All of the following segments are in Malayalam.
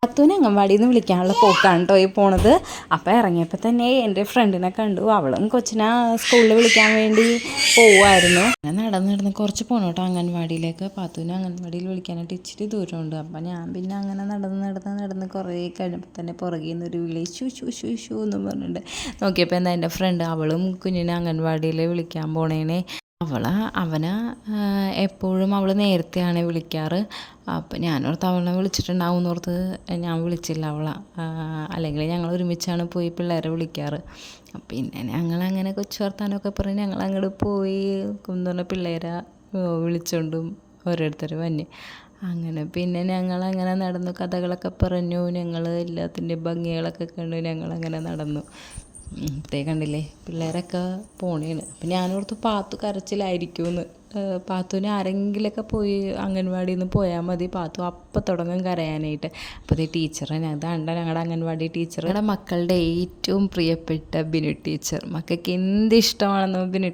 പാത്തുവിനെ അംഗൻവാടിയിൽ നിന്ന് വിളിക്കാനുള്ള പോക്കാണ് കേട്ടോ ഈ പോണത്. അപ്പോൾ ഇറങ്ങിയപ്പോൾ തന്നെ എൻ്റെ ഫ്രണ്ടിനെ കണ്ടു. അവളും കൊച്ചിനെ സ്കൂളിൽ വിളിക്കാൻ വേണ്ടി പോവുമായിരുന്നു. ഞാൻ നടന്ന് കുറച്ച് പോകണം കേട്ടോ അംഗൻവാടിയിലേക്ക്. പാത്തുവിനെ അംഗൻവാടിയിൽ വിളിക്കാനായിട്ട് ഇച്ചിരി ദൂരമുണ്ട്. അപ്പം ഞാൻ പിന്നെ അങ്ങനെ നടന്ന് കുറേ കഴിഞ്ഞപ്പോൾ തന്നെ പുറകിൽ നിന്നൊരു വിളി ഷൂ എന്നും പറഞ്ഞിട്ടുണ്ട്. നോക്കിയപ്പോൾ എന്താ എൻ്റെ ഫ്രണ്ട്, അവളും കുഞ്ഞിനെ അംഗൻവാടിയിൽ വിളിക്കാൻ പോണേനെ. അവനെ എപ്പോഴും അവൾ നേരത്തെയാണ് വിളിക്കാറ്. അപ്പം ഞാനോർത്ത് അവളെ വിളിച്ചിട്ടുണ്ടാവും എന്നോർത്ത് ഞാൻ വിളിച്ചില്ല അവളെ. അല്ലെങ്കിൽ ഞങ്ങൾ ഒരുമിച്ചാണ് പോയി പിള്ളേരെ വിളിക്കാറ്. പിന്നെ ഞങ്ങളങ്ങനെ കൊച്ചു വർത്താനമൊക്കെ പറഞ്ഞ് ഞങ്ങളങ്ങോട്ട് പോയി എന്ന് പറഞ്ഞാൽ പിള്ളേരെ വിളിച്ചുകൊണ്ടും ഓരോരുത്തർ വന്ന് അങ്ങനെ പിന്നെ ഞങ്ങളങ്ങനെ നടന്നു, കഥകളൊക്കെ പറഞ്ഞു, ഞങ്ങൾ എല്ലാത്തിൻ്റെ ഭംഗികളൊക്കെ കണ്ടു. ഞങ്ങളങ്ങനെ നടന്നു. കണ്ടില്ലേ പിള്ളേരൊക്കെ പോണേണ്. അപ്പം ഞാനോർത്ത് പാത്തു കരച്ചിലായിരിക്കുമെന്ന്. പാത്തുവിന് ആരെങ്കിലുമൊക്കെ പോയി അംഗൻവാടിയിൽ നിന്ന് പോയാൽ മതി, പാത്തു അപ്പം തുടങ്ങും കരയാനായിട്ട്. അപ്പോൾ ഈ ടീച്ചറെ അതാണ്ട ഞങ്ങളുടെ അംഗൻവാടി ടീച്ചർ, ഞങ്ങളുടെ മക്കളുടെ ഏറ്റവും പ്രിയപ്പെട്ട ബിനു ടീച്ചർ. മക്കൾക്ക് എന്ത് ഇഷ്ടമാണെന്നോ ബിനു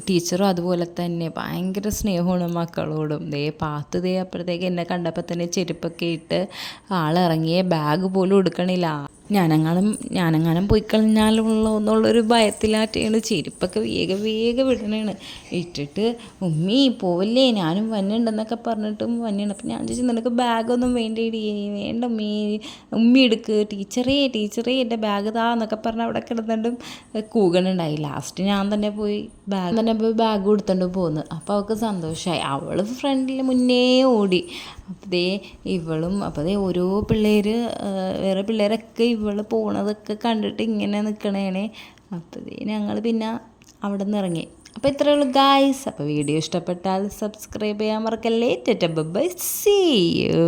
ടീച്ചറും അതുപോലെ തന്നെ ഭയങ്കര സ്നേഹമാണ് മക്കളോടും. പാത്തു അപ്പോഴത്തേക്ക് എന്നെ കണ്ടപ്പോൾ തന്നെ ചെരുപ്പൊക്കെ ഇട്ട് ആളിറങ്ങിയ ബാഗ് പോലും എടുക്കണില്ല. ഞാനെങ്ങാനും പോയി കഴിഞ്ഞാലുള്ളൂ എന്നുള്ളൊരു ഭയത്തിലാറ്റാണ് ചെരുപ്പൊക്കെ വേഗം വിടണേണ്. ഇട്ടിട്ട് ഉമ്മി പോവല്ലേ ഞാനും വന്നിട്ടുണ്ടെന്നൊക്കെ പറഞ്ഞിട്ടും വന്നിട്ടുണ്ട്. അപ്പം ഞാൻ ചോദിച്ചു, നിനക്ക് ബാഗൊന്നും വേണ്ട ഉമ്മി എടുക്ക്, ടീച്ചറേ എൻ്റെ ബാഗ് താ എന്നൊക്കെ പറഞ്ഞ് അവിടെ കിടന്നിട്ടും കൂകണുണ്ടായി. ലാസ്റ്റ് ഞാൻ തന്നെ പോയി ബാഗ് കൊടുത്തോണ്ട് പോന്ന്. അപ്പോൾ അവൾക്ക് സന്തോഷമായി. അവൾ ഫ്രണ്ടിൽ മുന്നേ ഓടി. അപ്പോൾ ഓരോ വേറെ പിള്ളേരൊക്കെ ഇവൾ പോണതൊക്കെ കണ്ടിട്ട് ഇങ്ങനെ നിൽക്കണേനെ. അപ്പോൾ ഞങ്ങൾ പിന്നെ അവിടെ നിന്ന് ഇറങ്ങി. അപ്പോൾ ഇത്രയേ ഉള്ളൂ ഗായ്സ്. അപ്പോൾ വീഡിയോ ഇഷ്ടപ്പെട്ടാൽ സബ്സ്ക്രൈബ് ചെയ്യാൻ മറക്കല്ലേ. Bye, see U.